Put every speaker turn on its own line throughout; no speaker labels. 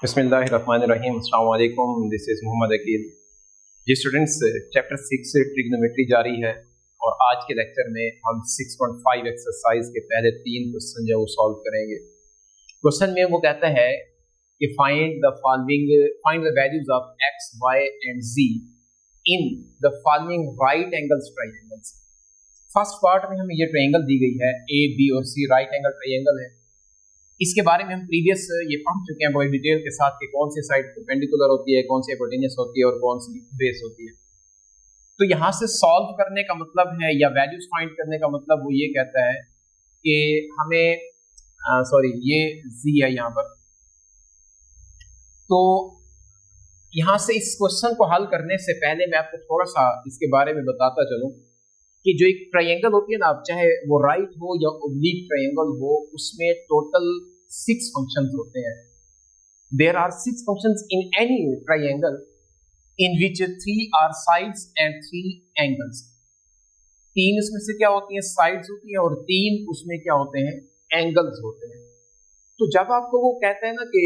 बिस्मिल्लाहिर्रहमानिर्रहीम। अस्सलाम वालेकुम। This is Mohammad Aqeel. जी स्टूडेंट्स, चैप्टर 6 से ट्रिग्नोमेट्री जारी है और आज के लेक्चर में हम 6.5 एक्सरसाइज के पहले 3 क्वेश्चन जो वो सॉल्व करेंगे। क्वेश्चन में वो कहता है कि find the values of x, y and z in the following right angles triangles. First part में हमें ये ट्राइंगल दी गई है, ए बी और सी राइट एंगल ट्राइंगल है। इसके बारे में हम प्रीवियस ये पढ़ चुके हैं बहुत डिटेल के साथ कि कौन सी साइड परपेंडिकुलर होती है, कौन सी हाइपोटेन्यूस होती है और कौन सी बेस होती है। तो यहाँ से सॉल्व करने का मतलब है या वैल्यूज फाइंड करने का मतलब वो ये कहता है कि हमें ये जी है यहाँ पर। तो यहाँ से इस क्वेश्चन को हल करने से पहले मैं आपको थोड़ा सा इसके बारे में बताता चलूँ कि जो एक ट्रायंगल होती है ना, चाहे वो राइट हो या ओब्लिक ट्रायंगल हो, उसमें टोटल 6 फंक्शंस होते हैं। There are 6 functions in any triangle in which 3 are sides and 3 angles. 3 इसमें से क्या होती हैं, साइड्स होती है, और 3 उसमें क्या होते हैं, एंगल्स होते हैं। तो जब आपको वो कहते हैं ना कि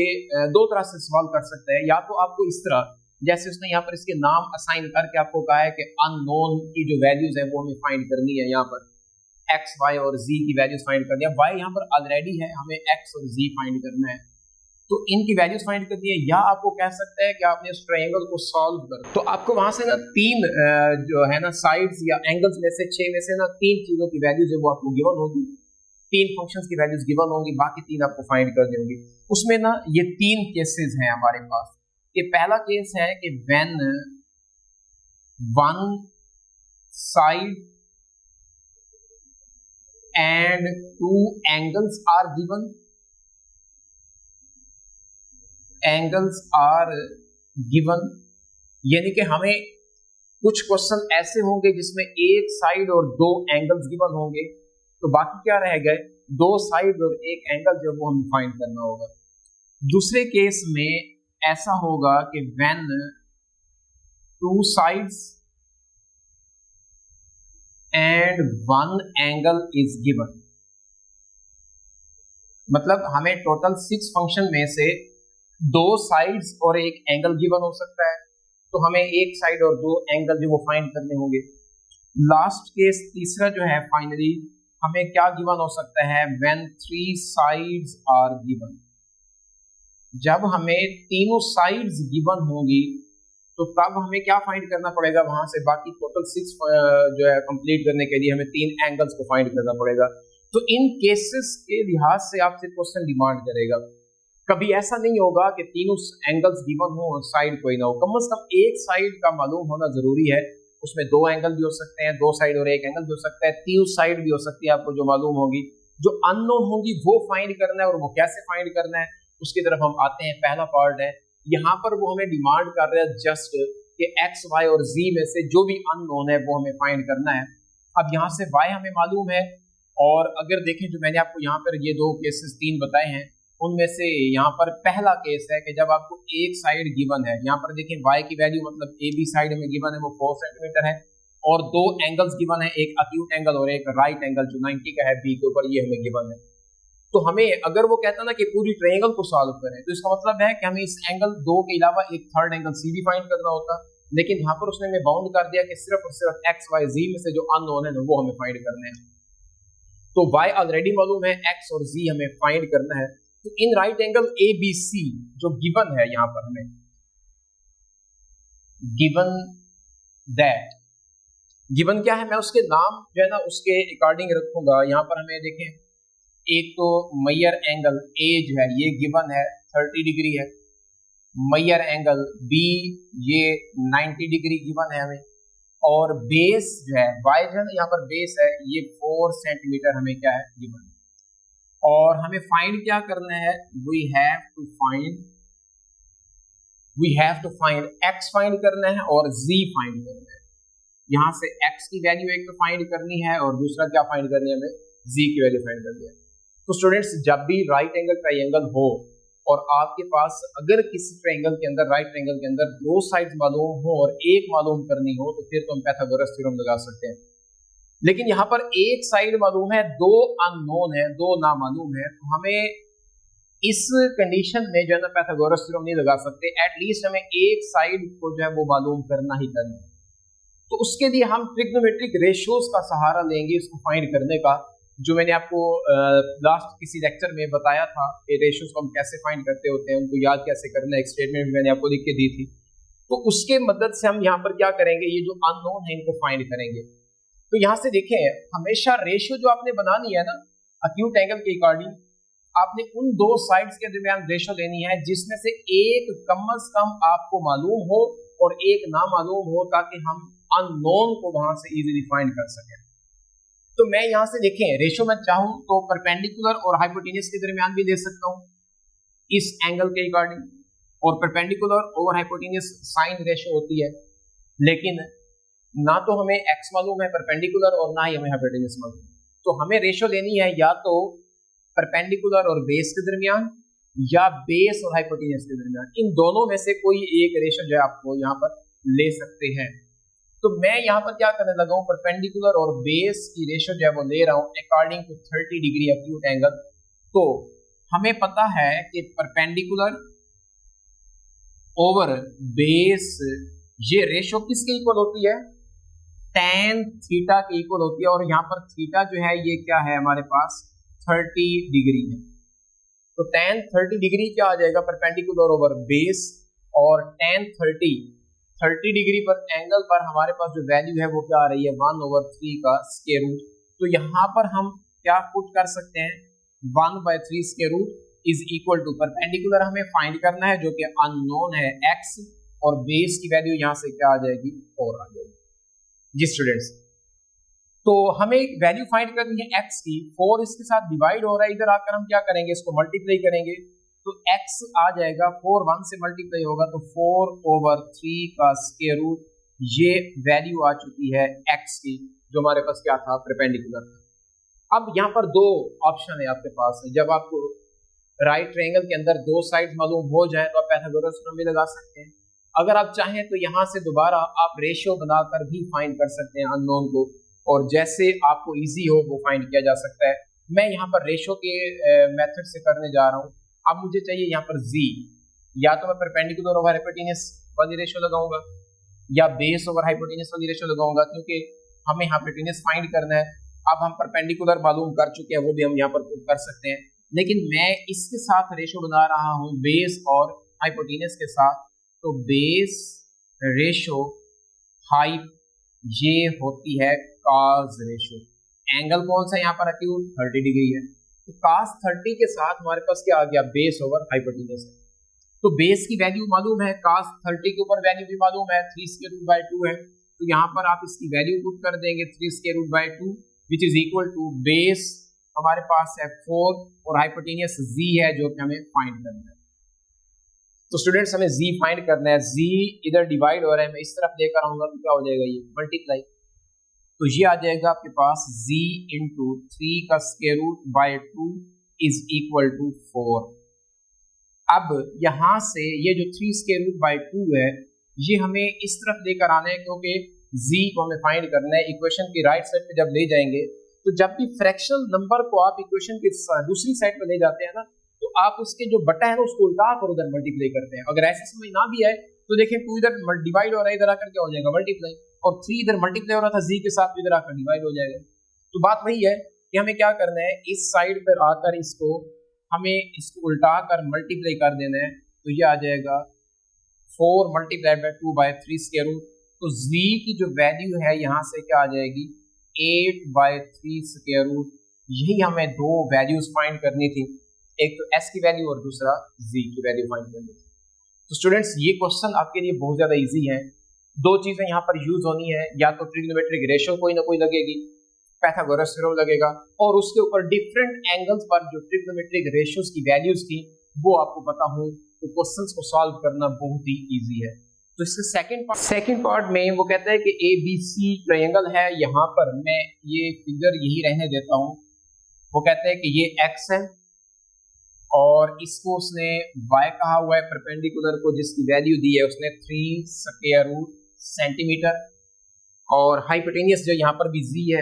2 तरह से सवाल कर सकते हैं, या तो आपको इस तरह जैसे उसने यहाँ पर इसके नाम असाइन करके आपको कहा है कि अननोन की जो वैल्यूज है वो हमें फाइंड करनी है। यहाँ पर एक्स, वाई और जी की वैल्यूज फाइंड करनी है। वाई यहाँ पर ऑलरेडी है, हमें एक्स और जी फाइंड करना है, तो इनकी वैल्यूज फाइंड करनी है। या आपको कह सकते हैं कि आपने इस ट्रायंगल को सॉल्व कर, तो आपको वहां से ना 3 जो है ना साइड्स या एंगल्स में से 6 में से ना 3 चीजों की वैल्यूज है वो आपको गिवन होगी, 3 फंक्शंस की वैल्यूज गिवन होंगी, बाकी 3 आपको फाइंड करनी होंगी। उसमें ना ये 3 केसेस हैं हमारे पास। ये पहला केस है कि when one side and 2 angles are given, यानी कि हमें कुछ क्वेश्चन ऐसे होंगे जिसमें एक साइड और 2 एंगल्स गिवन होंगे, तो बाकी क्या रह गए, 2 साइड और 1 एंगल जो वो हमें फाइंड करना होगा। दूसरे केस में ऐसा होगा कि when 2 sides and 1 angle is given, मतलब हमें टोटल 6 फंक्शन में से 2 साइड्स और 1 एंगल गिवन हो सकता है, तो हमें 1 साइड और 2 एंगल जो वो फाइंड करने होंगे। लास्ट केस तीसरा जो है, फाइनली हमें क्या गिवन हो सकता है, व्हेन 3 साइड्स आर गिवन। जब हमें तीनों साइड्स गिवन होगी तो तब हमें क्या फाइंड करना पड़ेगा, वहां से बाकी टोटल 6 जो है कंप्लीट करने के लिए हमें 3 एंगल्स को फाइंड करना पड़ेगा। तो इन केसेस के लिहाज से आपसे क्वेश्चन डिमांड करेगा। कभी ऐसा नहीं होगा कि तीनों एंगल्स गिवन हो और साइड कोई ना हो, कम से कम एक साइड का मालूम होना जरूरी है। उसमें 2 एंगल भी हो सकते हैं, 2 साइड और 1 एंगल भी हो सकता है, 3 साइड भी हो सकती है, आपको जो मालूम होगी। जो अननोन होगी वो फाइंड करना है, और वो कैसे फाइंड करना है उसकी तरफ हम आते हैं। पहला पार्ट है, यहाँ पर वो हमें डिमांड कर रहे हैं जस्ट कि एक्स, वाई और जी में से जो भी अननोन है वो हमें फाइंड करना है। अब यहाँ से वाई हमें मालूम है, और अगर देखें जो मैंने आपको यहाँ पर ये 2 केसेस 3 बताए हैं, उनमें से यहाँ पर पहला केस है कि जब आपको एक साइड गिवन है, यहाँ पर देखें वाई की वैल्यू मतलब ए बी साइड में गिवन है वो 4 सेंटीमीटर है, और 2 एंगल्स गिवन है, एक अक्यूट एंगल और एक राइट एंगल जो 90 का है बी के ऊपर, ये हमें गिवन है। तो हमें अगर वो कहता ना कि पूरी ट्रायंगल को सॉल्व करें, तो इसका मतलब है कि हमें इस एंगल 2 के अलावा एक थर्ड एंगल सी भी फाइंड करना होता, लेकिन यहाँ पर उसने हमें बाउंड कर दिया कि सिर्फ और सिर्फ एक्स, वाई, जी में से जो अननोन है ना वो हमें फाइंड करने हैं। तो वाई ऑलरेडी मालूम है, एक्स और जी हमें फाइंड करना है। तो in right angle A B C जो गिवन है, यहाँ पर हमें गिवन दैट, गिवन क्या है, मैं उसके नाम जो है ना उसके अकॉर्डिंग रखूंगा। यहाँ पर हमें देखें, एक तो मैयर एंगल ए जो है ये गिवन है 30 डिग्री है, मैयर एंगल बी ये 90 डिग्री गिवन है हमें, और बेस जो है वाई जो है यहाँ पर बेस है ये 4 सेंटीमीटर हमें क्या है गिवन है। और हमें फाइंड क्या करना है, we have to find x find करना है और जी फाइंड करना है। यहाँ से एक्स की वैल्यू एक तो फाइंड करनी है, और दूसरा क्या फाइंड करनी है, हमें जी की वैल्यू फाइंड करनी है। तो स्टूडेंट्स, जब भी राइट एंगल ट्रायंगल हो और आपके पास अगर किसी ट्रायंगल के अंदर, राइट ट्रायंगल के अंदर 2 साइड्स मालूम हो और एक मालूम करनी हो, तो फिर तो हम पाइथागोरस थ्योरम लगा सकते हैं। लेकिन यहाँ पर एक साइड मालूम है, 2 अननोन है, 2 नामालूम है, तो हमें इस कंडीशन में जो है ना पाइथागोरस थ्योरम नहीं लगा सकते, एटलीस्ट हमें एक साइड को जो है वो मालूम करना ही करना है। तो उसके लिए हम ट्रिग्नोमेट्रिक रेशियोज का सहारा लेंगे इसको फाइंड करने का, जो मैंने आपको लास्ट किसी लेक्चर में बताया था कि रेशियोज को हम कैसे फाइंड करते होते हैं, उनको याद कैसे करना है, एक स्टेटमेंट मैंने आपको लिख के दी थी। तो उसके मदद से हम यहाँ पर क्या करेंगे, ये जो अननोन है इनको फाइंड करेंगे। तो यहाँ से देखें, हमेशा रेशियो जो आपने बनानी है ना अक्यूट एंगल के अकॉर्डिंग, आपने उन दो साइड्स के दरमियान रेशियो लेनी है जिसमें से एक कम से कम आपको मालूम हो और एक ना मालूम हो, ताकि हम अननोन को वहां से इजीली फाइंड कर सकें। तो मैं यहां से देखें रेशियो मैं चाहूं तो परपेंडिकुलर और हाइपोटेन्यूज के दरमियान भी ले सकता हूं इस एंगल के अकॉर्डिंग, और परपेंडिकुलर और हाइपोटेन्यूज साइन रेशियो होती है, लेकिन ना तो हमें एक्स मालूम है परपेंडिकुलर और ना ही हमें हाइपोटेन्यूज मालूम। तो हमें रेशियो लेनी है या तो परपेंडिकुलर और बेस के दरमियान या बेस और हाइपोटेन्यूज के दरमियान, इन दोनों में से कोई एक रेशियो जो है आपको यहाँ पर ले सकते हैं। तो मैं यहाँ पर क्या करने लगा हूँ, परपेंडिकुलर और बेस की रेशियो जो है वो ले रहा हूँ according to 30 degree acute angle. तो हमें पता है कि परपेंडिकुलर ओवर बेस ये रेशियो किसके इक्वल होती है, tan थीटा के इक्वल होती है, और यहाँ पर थीटा जो है ये क्या है हमारे पास 30 डिग्री है। तो tan 30 डिग्री क्या आ जाएगा परपेंडिकुलर ओवर बेस, और tan 30 डिग्री पर एंगल पर हमारे पास जो वैल्यू है वो क्या आ रही है 1/3 का स्क्वायर रूट। तो यहाँ पर हम क्या पुट कर सकते हैं, 1/3 square root is equal to perpendicular हमें फाइंड करना है जो कि अननोन है x, और बेस की वैल्यू यहाँ से क्या आ जाएगी 4 आ जाएगी। जी स्टूडेंट्स, तो हमें एक वैल्यू फाइंड करनी है x की, 4 इसके साथ डिवाइड हो रहा है, इधर आकर हम क्या करेंगे इसको मल्टीप्लाई करेंगे, तो x आ जाएगा 4 1 से मल्टीप्लाई होगा तो 4/3 का स्क्वायर रूट, ये वैल्यू आ चुकी है x की जो हमारे पास क्या था परपेंडिकुलर था। अब यहाँ पर दो ऑप्शन है आपके पास, जब आपको राइट ट्रायंगल के अंदर दो साइड मालूम हो जाए तो आप पाइथागोरस थ्योरम भी लगा सकते हैं। अगर आप चाहें तो यहाँ से दोबारा आप रेशियो बनाकर भी फाइंड कर सकते हैं अननोन को, और जैसे आपको इजी हो वो फाइंड किया जा सकता है। मैं यहाँ पर रेशियो के मेथड से करने जा रहा हूँ। अब मुझे चाहिए यहाँ पर z, या तो मैं परपेंडिकुलर ओवर हाइपोटेन्यूज वाली रेशियो लगाऊंगा या बेस ओवर हाइपोटेन्यूज वाली रेशियो लगाऊंगा, क्योंकि हमें हाइपोटेन्यूज फाइंड करना है। अब हम परपेंडिकुलर मालूम कर चुके हैं, वो भी हम यहाँ पर कर सकते हैं, लेकिन मैं इसके साथ रेशियो बना रहा हूँ बेस और हाइपोटेन्यूज के साथ। तो बेस रेशियो हाइप ये होती है cos रेशियो। एंगल कौन सा यहाँ पर एक्यूट 30 डिग्री है, तो cos 30 के साथ हमारे पास क्या आ गया बेस ओवर हाइपोटेन्यूज है। तो बेस की वैल्यू मालूम है, cos 30 के ऊपर वैल्यू भी मालूम है 3 स्क्वायर रूट बाय 2 है, तो यहाँ पर आप इसकी वैल्यू पुट कर देंगे 3 square root by 2 which is equal to base हमारे पास है 4 और हाइपोटेन्यूज z है जो कि हमें फाइंड करना है। तो स्टूडेंट्स हमें z फाइंड करना है, z इधर डिवाइड हो रहा है, मैं इस तरफ लेकर आऊंगा तो क्या हो जाएगा ये मल्टीप्लाई, तो ये आ जाएगा आपके पास z इंटू 3 का square root by 2 is equal to 4। अब यहां से ये जो 3 स्क्वायर रूट बाय 2 है ये हमें इस तरफ लेकर आना है, क्योंकि z को हमें फाइंड करना है। इक्वेशन की राइट साइड पे जब ले जाएंगे तो जब भी फ्रैक्शनल नंबर को आप इक्वेशन की दूसरी साइड पे ले जाते हैं ना, तो आप उसके जो बटा है ना उसको उल्टा कर उधर मल्टीप्लाई करते हैं। अगर ऐसे समझ ना भी आए तो देखें 2 इधर डिवाइड हो रहा है, इधर आकर क्या हो जाएगा मल्टीप्लाई, और 3 इधर मल्टीप्लाई हो रहा था z के साथ, इधर आकर डिवाइड हो जाएगा। तो बात वही है कि हमें क्या करना है, इस साइड पर आकर इसको हमें इसको उल्टा कर मल्टीप्लाई कर देना है, तो ये आ जाएगा 4 multiplied by 2 by 3 square root. तो z की जो वैल्यू है यहाँ से क्या आ जाएगी 8/3 स्क्वायर रूट। यही हमें दो वैल्यूज फाइंड करनी थी, एक तो s की वैल्यू और दूसरा z की वैल्यू फाइंड करनी थी। तो स्टूडेंट्स ये क्वेश्चन आपके लिए बहुत ज्यादा इजी है। दो चीजें यहाँ पर यूज होनी है, या तो ट्रिग्नोमेट्रिक रेशियो कोई ना कोई लगेगी, पाइथागोरस थ्योरम लगेगा, और उसके ऊपर डिफरेंट एंगल्स पर जो ट्रिग्नोमेट्रिक रेशियोज की वैल्यूज थी वो आपको पता हो, तो क्वेश्चंस को सॉल्व करना बहुत ही इजी है। तो इसके सेकंड पार्ट में वो कहता है कि ABC ट्रायंगल है, यहाँ पर मैं ये फिगर यही रहने देता हूँ। वो कहते हैं कि ये x है और इसको उसने y कहा हुआ है परपेंडिकुलर को, जिसकी वैल्यू दी है उसने 3 स्क्वायर रूट सेंटीमीटर, और हाइपोटेन्यूज जो यहाँ पर भी z है,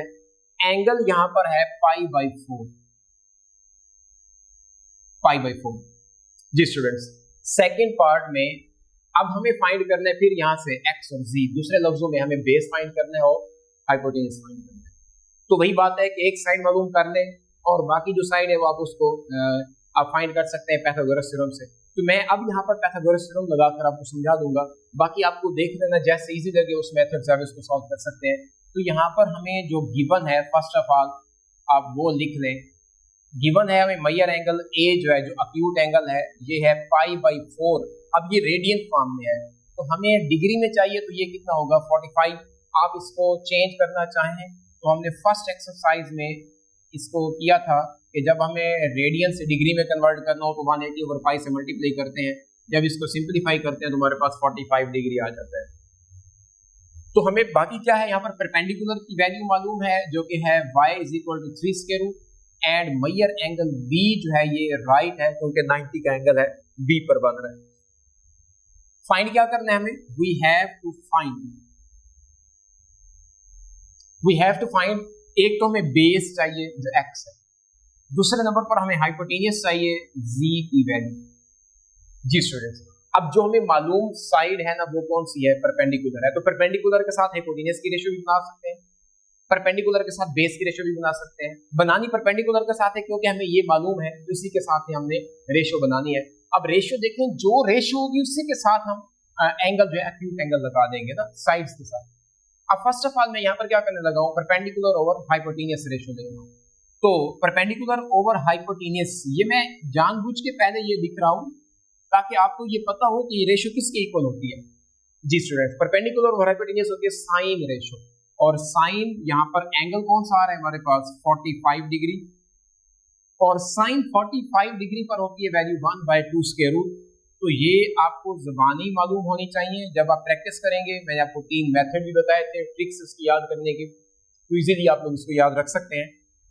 एंगल यहाँ पर है पाई बाई 4। जी स्टूडेंट्स, सेकंड पार्ट में अब हमें फाइंड करना है फिर यहाँ से x और z, दूसरे लफ्जों में हमें बेस फाइंड करना है और हाइपोटेन्यूज फाइंड करना है। तो वही बात है कि एक साइड मालूम कर लें और बाकी जो साइड है वो आप उसको आप फाइंड कर सकते हैं पाइथागोरस थ्योरम से। तो मैं अब यहाँ पर पाइथागोरस थ्योरम लगाकर आपको समझा दूंगा, बाकी आपको देख लेना जैसे इजी लगे उस मेथड से आप इसको सॉल्व कर सकते हैं। तो यहाँ पर हमें जो गिवन है फर्स्ट ऑफ ऑल आप वो लिख लें। गिवन है हमें मेजर एंगल ए जो है जो अक्यूट एंगल है ये है π/4। अब ये रेडियन फॉर्म में है तो हमें डिग्री में चाहिए, तो ये कितना होगा 45। आप इसको चेंज करना चाहें तो हमने फर्स्ट एक्सरसाइज में इसको किया था कि जब हमें रेडियन से डिग्री में कन्वर्ट करना हो तो 180/π से मल्टीप्लाई करते हैं, जब इसको सिंप्लीफाई करते हैं तो हमारे पास 45 डिग्री आ जाता है। तो हमें बाकी क्या है, यहाँ पर परपेंडिकुलर की वैल्यू मालूम है जो कि है y = 3 square root and major angle B जो है ये राइट है क्योंकि 90 का एंगल है B पर बन रहा है। फाइंड क्या करना है हमें, वी हैव टू फाइंड एक तो हमें बेस चाहिए जो x है, दूसरे नंबर पर हमें हाइपोटेन्यूज चाहिए z की वैल्यू। जी स्टूडेंट्स, अब जो हमें मालूम साइड है ना वो कौन सी है, परपेंडिकुलर है। तो परपेंडिकुलर के साथ हाइपोटेन्यूज की रेशियो भी बना सकते हैं, परपेंडिकुलर के साथ बेस की रेशियो भी बना सकते हैं। बनानी परपेंडिकुलर के साथ है क्योंकि हमें ये मालूम है, उसी के साथ ही हमने रेशियो बनानी है। अब रेशियो देखें, जो रेशियो होगी उसी के साथ हम एंगल जो है एक्यूट एंगल लगा देंगे ना साइड्स के साथ। अब फर्स्ट ऑफ ऑल मैं यहाँ पर क्या करने लगा हूँ, परपेंडिकुलर ओवर हाइपोटेन्यूज रेशियो ले रहा हूँ। तो परपेंडिकुलर ओवर हाइपोटेन्यूज ये मैं जानबूझ के पहले ये लिख रहा हूँ ताकि आपको ये पता हो कि ये रेशियो किसके इक्वल होती है। जी स्टूडेंट्स, परपेंडिकुलर ओवर हाइपोटेन्यूज होती है साइन रेशियो, और साइन यहाँ पर एंगल कौन सा आ रहा है हमारे पास 45 डिग्री, और साइन 45 डिग्री पर होती है वैल्यू 1/2 स्क्वायर रूट। तो ये आपको ज़बानी मालूम होनी चाहिए। जब आप प्रैक्टिस करेंगे, मैंने आपको 3 मेथड भी बताए थे ट्रिक्स इसकी याद करने की, तो इजीली आप लोग इसको याद रख सकते हैं।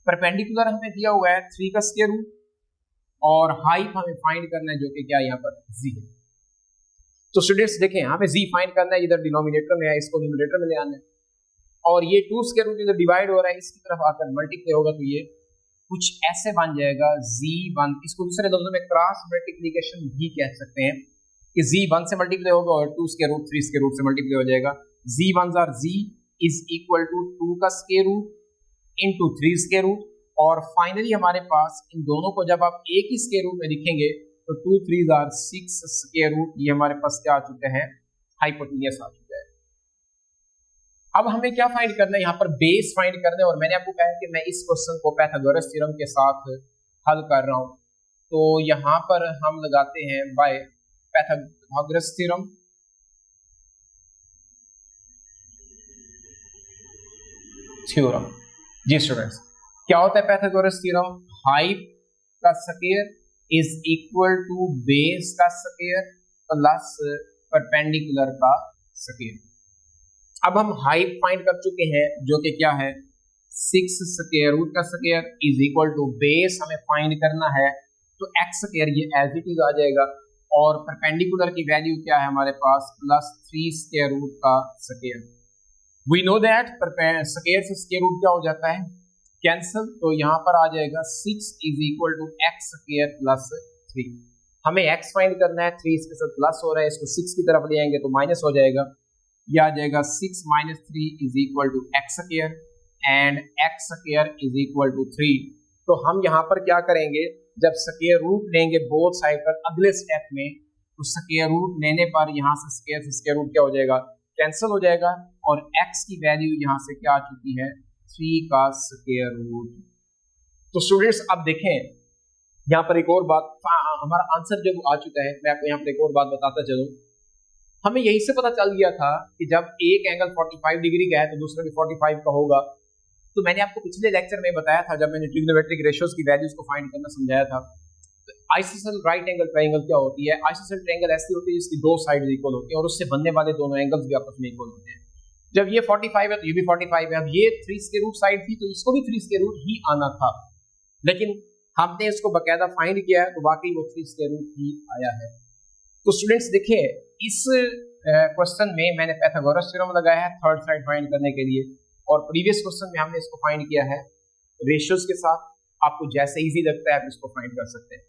परपेंडिकुलर हमें दिया हुआ है 3 का स्क्वायर रूट और हाइट हमें फाइंड करना है जो कि क्या यहाँ पर z है। तो स्टूडेंट्स देखें, हमें z फाइंड करना है, इधर डिनोमिनेटर में है, इसको न्यूमरेटर में ले आना है, और ये 2 स्क्वायर रूट इधर डिवाइड हो रहा है, इसकी तरफ आकर मल्टीप्लाई होगा तो ये कुछ ऐसे बन जाएगा z1। इसको दूसरे लफ्जों में क्रॉस मल्टीप्लिकेशन भी कह सकते हैं कि z1 से मल्टीप्लाई होगा और 2 स्क्वायर रूट 3 स्क्वायर रूट से मल्टीप्लाई हो जाएगा। z1 और z इज इक्वल टू 2 का square root into 3 square root, और फाइनली हमारे पास इन दोनों को जब आप एक ही स्क्वायर रूट में लिखेंगे तो 2 3 आर 6 स्क्वायर रूट, ये हमारे पास क्या आ चुका है, हाइपोटेन्यूज आ चुका है। अब हमें क्या फाइंड करना है, यहाँ पर बेस फाइंड करना है, और मैंने आपको कहा कि मैं इस क्वेश्चन को पाइथागोरस थ्योरम के साथ हल कर रहा हूँ। तो यहाँ पर हम लगाते हैं बाय पाइथागोरस थ्योरम। जी स्टूडेंट्स, क्या होता है पाइथागोरस थ्योरम, हाइट का square is equal to base का स्क्वायर प्लस परपेंडिकुलर का स्क्वायर। अब हम हाइट फाइंड कर चुके हैं जो कि क्या है 6 स्क्वायर रूट का square is equal to base हमें फाइंड करना है, तो x स्क्वायर ये एज इट इज आ जाएगा, और परपेंडिकुलर की वैल्यू क्या है हमारे पास प्लस 3 स्क्वायर रूट का square. We know that square से स्क्वायर रूट क्या हो जाता है, कैंसिल, तो यहाँ पर आ जाएगा 6 is equal to x square plus 3। हमें x फाइंड करना है, 3 इसके साथ प्लस हो रहा है, इसको 6 की तरफ ले आएंगे तो माइनस हो जाएगा, यह आ जाएगा 6 - 3 is equal to x square and x square is equal to 3। तो हम यहाँ पर क्या करेंगे, जब स्क्वायर रूट लेंगे बोथ साइड पर अगले स्टेप में, तो स्क्वायर रूट लेने पर यहाँ से स्क्वायर रूट क्या हो जाएगा, कैंसिल हो जाएगा, और x की वैल्यू यहाँ से क्या आ चुकी है 3 का स्क्वायर रूट। तो स्टूडेंट्स अब देखें यहाँ पर एक और बात, हमारा आंसर जब आ चुका है, मैं आपको यहाँ पर एक और बात बताता चलूँ। हमें यही से पता चल गया था कि जब एक एंगल 45 डिग्री का है तो दूसरा भी 45 का होगा। तो मैंने आपको पिछले लेक्चर में बताया था, जब मैंने ट्रिग्नोमेट्रिक रेशियोज की वैल्यूज को फाइंड करना समझाया था, तो आइसोसेल राइट एंगल ट्रायंगल क्या होती है, आइसोसेल ट्रायंगल ऐसी होती है जिसकी 2 साइड इक्वल होती है और उससे बनने वाले दोनों एंगल्स भी आपस में इक्वल होते हैं। जब ये 45 है तो ये भी 45 है। अब ये 3 स्क्वायर रूट साइड थी तो इसको भी 3 स्क्वायर रूट ही आना था, लेकिन हमने इसको बाकायदा फाइंड किया है तो वाकई वो 3 स्क्वायर रूट ही आया है। तो स्टूडेंट्स देखिए, इस क्वेश्चन में मैंने पाइथागोरस थ्योरम लगाया है थर्ड साइड फाइंड करने के लिए, और प्रीवियस क्वेश्चन में हमने इसको फाइंड किया है रेशियोज के साथ। आपको जैसे इजी लगता है आप इसको फाइंड कर सकते हैं।